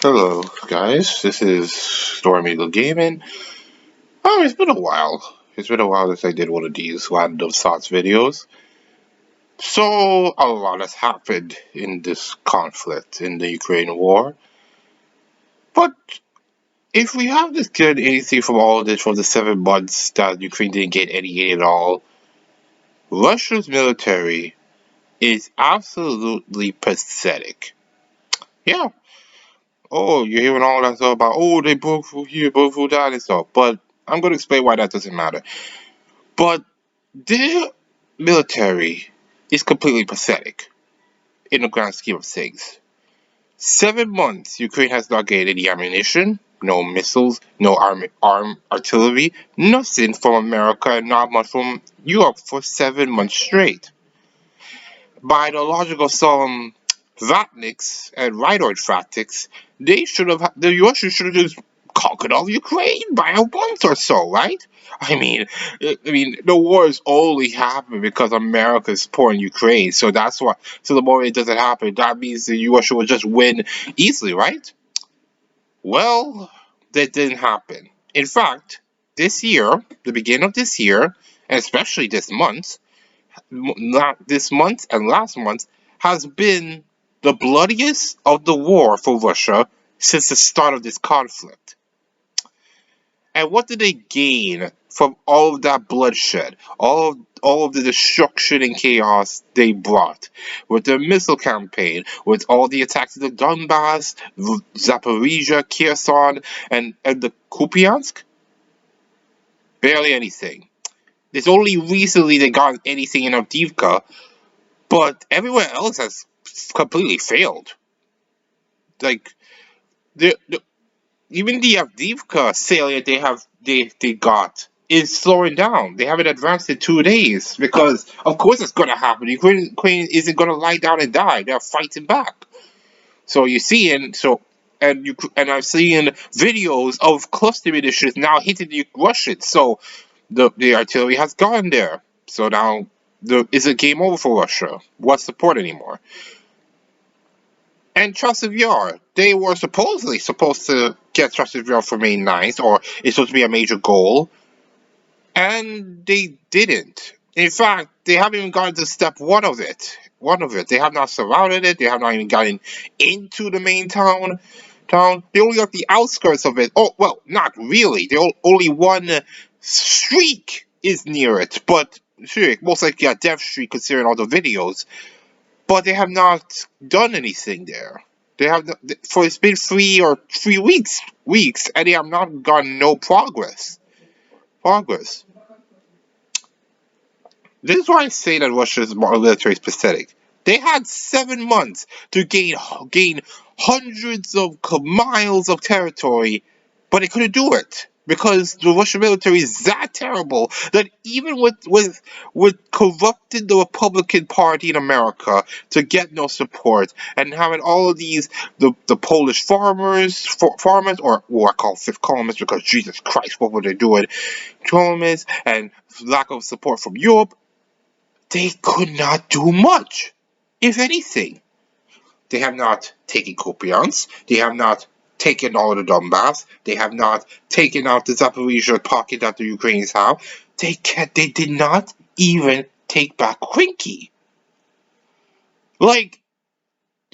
Hello, guys. This is Storm Eagle Gaming. It's been a while. It's been a while since I did one of these random thoughts videos. So, a lot has happened in this conflict in the Ukraine war. But if we have to get anything from all of this from the 7 months that Ukraine didn't get any aid at all, Russia's military is absolutely pathetic. Yeah. Oh, you're hearing all that stuff about, oh, they broke through here, broke through that and stuff. But I'm going to explain why that doesn't matter. But their military is completely pathetic in the grand scheme of things. 7 months, Ukraine has not gained any ammunition, no missiles, no armed artillery, nothing from America, and not much from Europe for 7 months straight. By the logic of some Vatniks and Rideoid Fratics, the Russians should have just conquered all Ukraine by a month or so, right? The war is only happening because America is supporting Ukraine, so that's why. So the moment it doesn't happen, that means the Russia will just win easily, right? Well, that didn't happen. In fact, this year, the beginning of this year, and especially this month and last month has been the bloodiest of the war for Russia since the start of this conflict. And what did they gain from all of that bloodshed, all of the destruction and chaos they brought with their missile campaign, with all the attacks in the Donbass, Zaporizhia, Kherson, and the Kupiansk? Barely anything. It's only recently they got anything in Avdiivka, but everywhere else has completely failed. Like the even the Avdiivka salient they got is slowing down. They haven't advanced in 2 days because of course it's gonna happen. Ukraine isn't gonna lie down and die. They're fighting back. So you're seeing and I'm seeing videos of cluster munitions now hitting the Russians. So the artillery has gone there. So now is it game over for Russia? What's the point anymore? And Chasiv Yar, they were supposedly supposed to get Chasiv Yar for May 9th, or it's supposed to be a major goal, and they didn't. In fact, they haven't even gotten to step one of it. They have not surrounded it. They have not even gotten into the main town. They only got the outskirts of it. Oh well, not really. Only one streak is near it, but sure, most likely a death streak considering all the videos. But they have not done anything there. They have for it's been 3 weeks, and they have not gotten no progress. This is why I say that Russia's military is pathetic. They had 7 months to gain hundreds of miles of territory, but they couldn't do it because the Russian military is that terrible that even with corrupting the Republican Party in America to get no support and having all of these the Polish farmers or I call fifth columnists because Jesus Christ, what were they doing? Columnists and lack of support from Europe, they could not do much, if anything. They have not taken Kupiansk. They have not taken all of the Donbass. They have not taken out the Zaporizhia pocket that the Ukrainians have. They did not even take back Krinky. Like,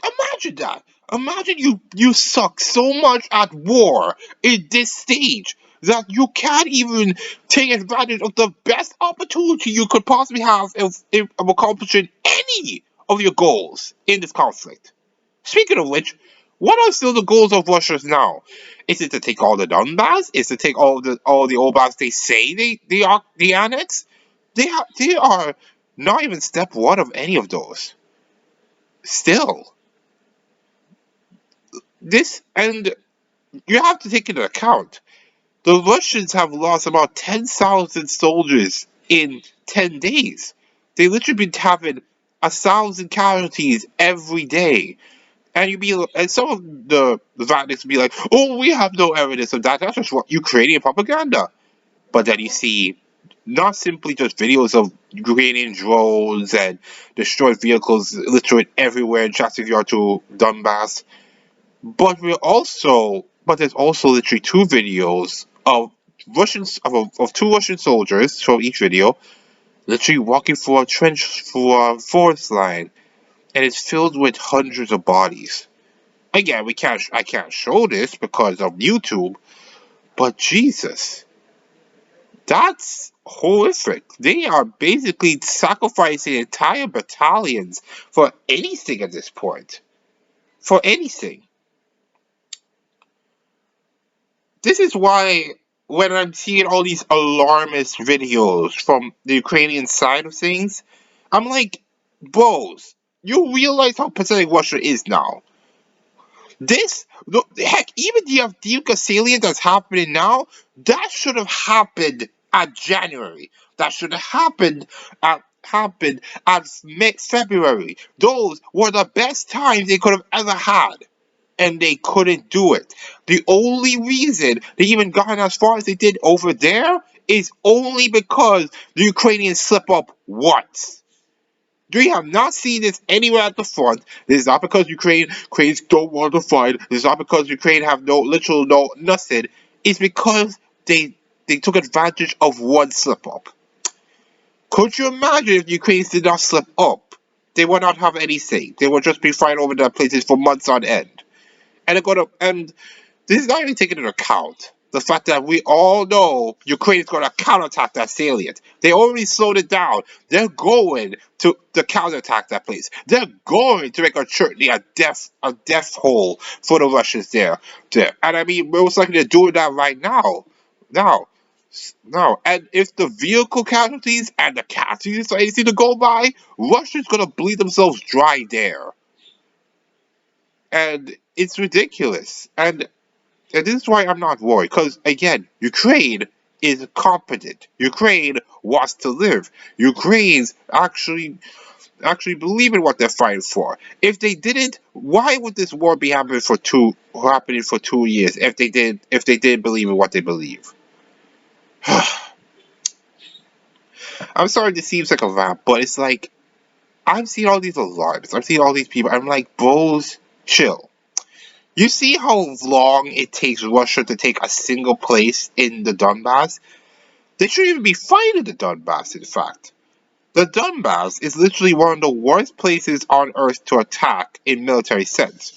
imagine that. Imagine you suck so much at war in this stage that you can't even take advantage of the best opportunity you could possibly have of accomplishing any of your goals in this conflict. Speaking of which, what are still the goals of Russia now? Is it to take all the Donbass? Is it to take all the Oblast they say they annex? They are not even step one of any of those. Still, this and you have to take into account the Russians have lost about 10,000 soldiers in 10 days. They literally been having 1,000 casualties every day. And some of the Vatniks be like, oh, we have no evidence of that. That's just what Ukrainian propaganda. But then you see not simply just videos of Ukrainian drones and destroyed vehicles literally everywhere in Chasiv Yar to Donbass. but there's also literally two videos of two Russian soldiers from each video, literally walking through a trench through a forest line, and it's filled with hundreds of bodies. Again, I can't show this because of YouTube, but Jesus, that's horrific. They are basically sacrificing entire battalions for anything at this point. For anything. This is why when I'm seeing all these alarmist videos from the Ukrainian side of things, I'm like, bros, you realize how pathetic Russia is now. Heck, even the Avdiivka salient that's happening now, that should have happened at January. That should have happened at February. Those were the best times they could have ever had, and they couldn't do it. The only reason they even gotten as far as they did over there is only because the Ukrainians slip up once. We have not seen this anywhere at the front. This is not because Ukrainians don't want to fight. This is not because Ukraine have no nothing. It's because they took advantage of one slip up. Could you imagine if the Ukrainians did not slip up? They would not have anything. They would just be fighting over their places for months on end. And this is not even taking into account the fact that we all know Ukraine is going to counterattack that salient. They already slowed it down. They're going to counterattack that place. They're going to make a death hole for the Russians there. And I mean, most likely they're doing that right now. Now, now, and if the vehicle casualties and the casualties are anything to go by, Russia's going to bleed themselves dry there. And it's ridiculous. And this is why I'm not worried, because again, Ukraine is competent. Ukraine wants to live. Ukrainians actually believe in what they're fighting for. If they didn't, why would this war be happening for 2 years if they didn't believe in what they believe? I'm sorry this seems like a rant, but it's like I've seen all these alarms. I've seen all these people. I'm like, bros, chill. You see how long it takes Russia to take a single place in the Donbass? They shouldn't even be fighting the Donbass, in fact. The Donbass is literally one of the worst places on earth to attack in military sense.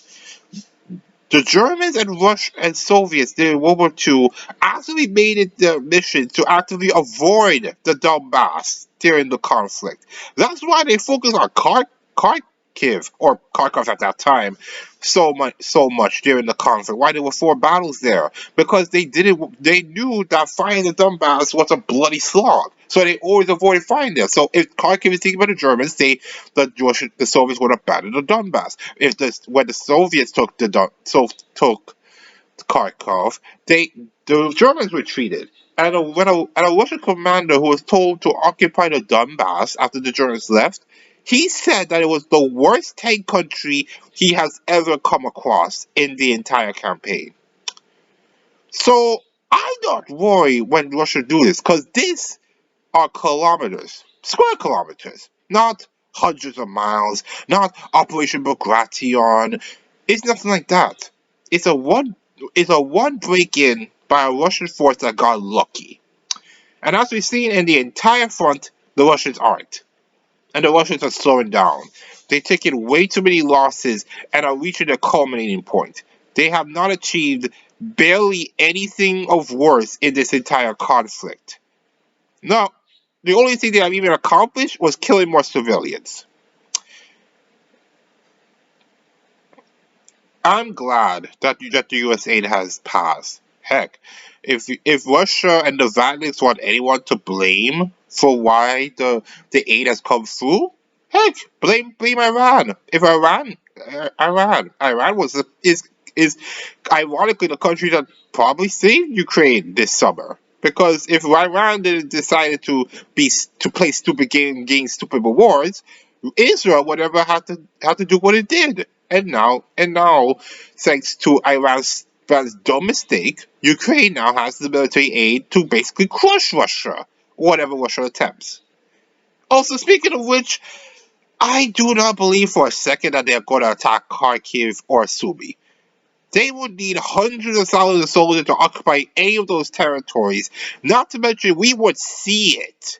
The Germans and Russians and Soviets during World War II actually made it their mission to actively avoid the Donbass during the conflict. That's why they focused on Kharkiv or Kharkov at that time so much during the conflict. Why there were 4 battles there? Because they knew that fighting the Donbass was a bloody slog. So they always avoided fighting there. So if Kharkiv is taken by the Germans, the Soviets would abandon the Donbass. When the Soviets took took Kharkov, the Germans retreated. And a Russian commander who was told to occupy the Donbass after the Germans left, he said that it was the worst tank country he has ever come across in the entire campaign. So I'm not worried when Russia do this, because these are kilometers, square kilometers, not hundreds of miles, not Operation Bagration. It's nothing like that. It's a one break-in by a Russian force that got lucky. And as we've seen in the entire front, the Russians aren't. And the Russians are slowing down. They've taken way too many losses and are reaching their culminating point. They have not achieved barely anything of worth in this entire conflict. No, the only thing they have even accomplished was killing more civilians. I'm glad that the U.S. aid has passed. Heck, if Russia and the Valets want anyone to blame for why the aid has come through, heck, blame Iran. If Iran is ironically the country that probably saved Ukraine this summer. Because if Iran didn't decided to play stupid games, stupid rewards, Israel would never have to do what it did. And now, thanks to Iran's dumb mistake, Ukraine now has the military aid to basically crush Russia, whatever Russia attempts. Also, speaking of which, I do not believe for a second that they're going to attack Kharkiv or Sumy. They would need hundreds of thousands of soldiers to occupy any of those territories. Not to mention, we would see it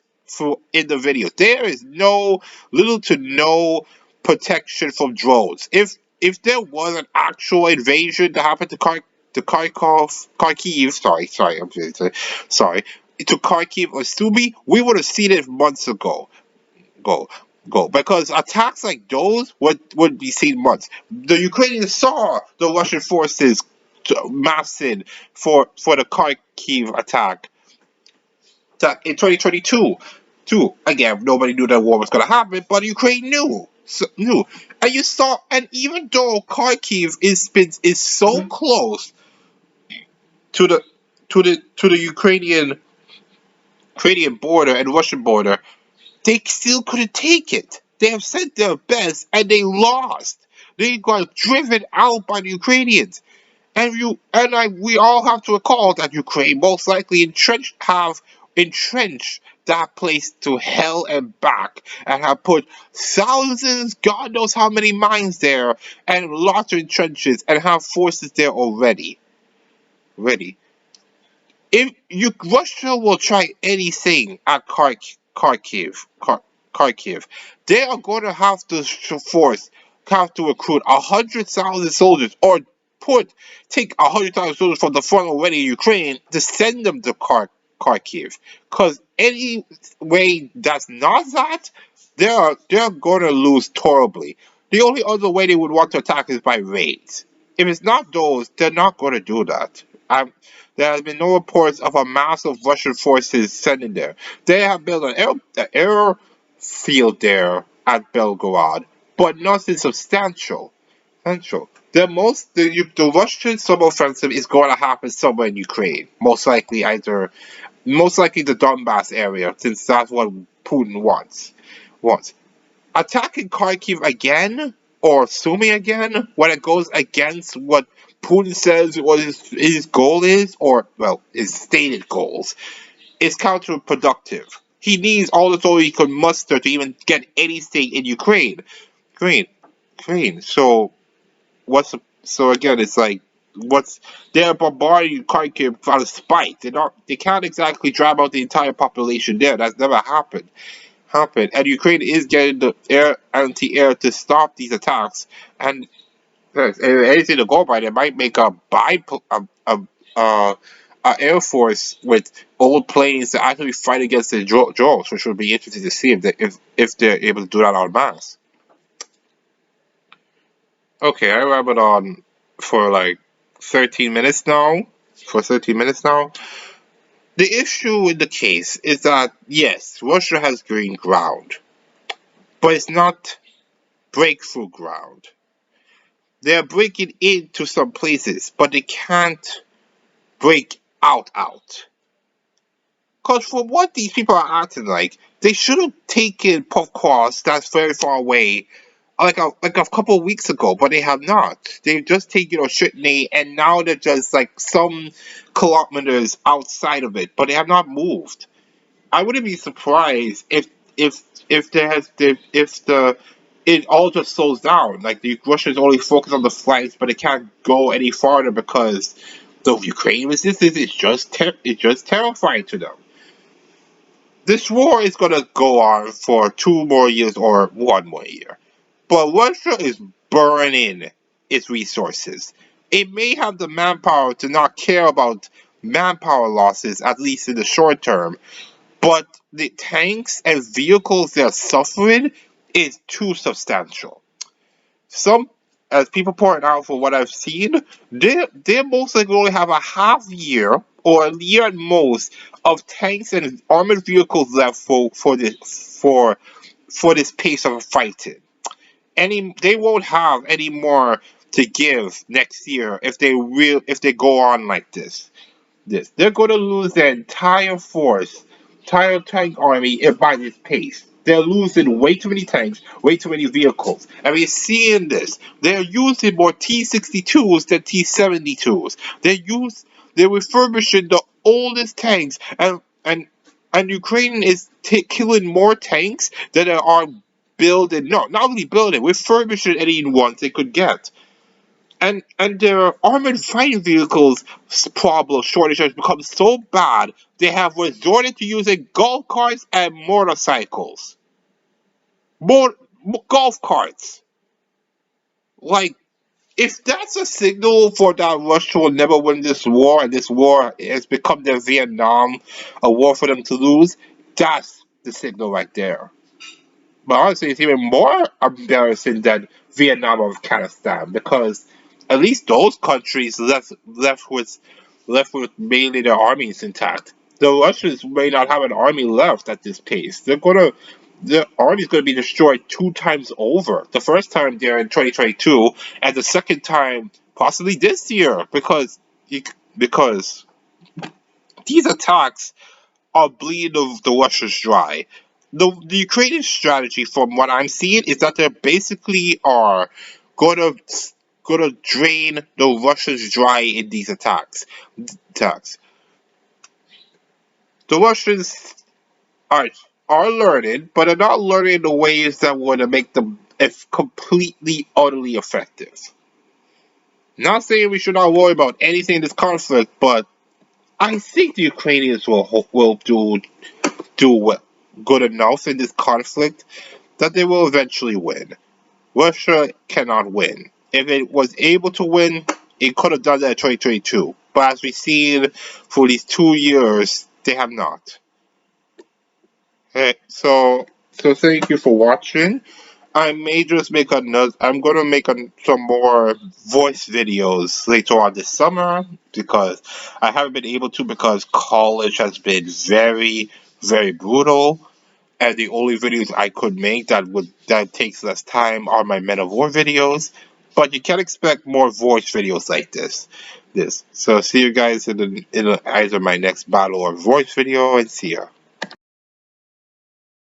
in the videos. There is little to no protection from drones. If there was an actual invasion that happened to Kharkiv, sorry, to Kharkiv or Sumy, we would have seen it months ago. Go, go, because attacks like those would be seen months. The Ukrainians saw the Russian forces massing for the Kharkiv attack in 2022. Too. Again, nobody knew that war was going to happen, but Ukraine knew, and you saw. And even though Kharkiv is so close to the Ukrainian border and Russian border, they still couldn't take it. They have sent their best and they lost. They got driven out by the Ukrainians. We all have to recall that Ukraine most likely entrenched that place to hell and back, and have put thousands, God knows how many mines there, and lots of trenches, and have forces there already. Ready. If Russia will try anything at Kharkiv, they are going to have to recruit 100,000 soldiers, or take 100,000 soldiers from the front already in Ukraine to send them to Kharkiv. Because any way that's not that, they're going to lose terribly. The only other way they would want to attack is by raids. If it's not those, they're not going to do that. There has been no reports of a mass of Russian forces sending there. They have built an airfield there at Belgorod, but nothing substantial. The Russian summer offensive is going to happen somewhere in Ukraine. Most likely the Donbass area, since that's what Putin wants. Attacking Kharkiv again, or Sumy again, when it goes against what Putin says what his goal is, or, well, his stated goals, is counterproductive. He needs all the soldiers he could muster to even get anything in Ukraine. Ukraine. So again, it's like, they're bombarding Kharkiv out of spite. They can't exactly drive out the entire population there. That's never happened. And Ukraine is getting the anti-air to stop these attacks. And if anything to go by, they might make a air force with old planes to actually fight against the drones, which would be interesting to see if they're able to do that en masse. Okay, I rambled on for like 13 minutes now. The issue in the case is that, yes, Russia has gained ground, but it's not breakthrough ground. They're breaking into some places, but they can't break out. Because from what these people are acting like, they should have taken Popcross that's very far away like a couple of weeks ago, but they have not. They've just taken Oshitny, and now they're just like some kilometers outside of it, but they have not moved. I wouldn't be surprised if it all just slows down. Like, the Russians only focus on the flanks, but they can't go any farther because the Ukrainian resistance is just terrifying to them. This war is gonna go on for 2 more years or 1 more year, but Russia is burning its resources. It may have the manpower to not care about manpower losses, at least in the short term, but the tanks and vehicles they're suffering is too substantial. Some, as people point out from what I've seen, they most likely only have a half year or a year at most of tanks and armored vehicles left for this pace of fighting. They won't have any more to give next year if they go on like this. They're going to lose their entire force, entire tank army by this pace. They're losing way too many tanks, way too many vehicles. And we're seeing this. They're using more T-62s than T-72s. They're refurbishing the oldest tanks, and Ukraine is killing more tanks than they are building. No, not only building, refurbishing any ones they could get. and their armored fighting vehicles problem shortage has become so bad they have resorted to using golf carts and motorcycles. More golf carts. Like, if that's a signal for that Russia will never win this war, and this war has become their Vietnam, a war for them to lose, that's the signal right there. But honestly, it's even more embarrassing than Vietnam or Afghanistan because at least those countries left with mainly their armies intact. The Russians may not have an army left at this pace. The army's gonna be destroyed two times over. The first time there in 2022, and the second time possibly this year because these attacks are bleeding the Russians dry. The Ukrainian strategy, from what I'm seeing, is that they basically are gonna gonna drain the Russians dry in these attacks. The Russians are are learning, but they're not learning in the ways that would make them if completely utterly effective. Not saying we should not worry about anything in this conflict, but I think the Ukrainians will do good enough in this conflict that they will eventually win. Russia cannot win. If it was able to win, it could have done that in 2022. But as we've seen for these 2 years, they have not. Okay, so thank you for watching. I may just make another. I'm gonna make some more voice videos later on this summer because I haven't been able to because college has been very, very brutal, and the only videos I could make that takes less time are my Men of War videos. But you can expect more voice videos like this. So see you guys in either my next battle or voice video, and see ya.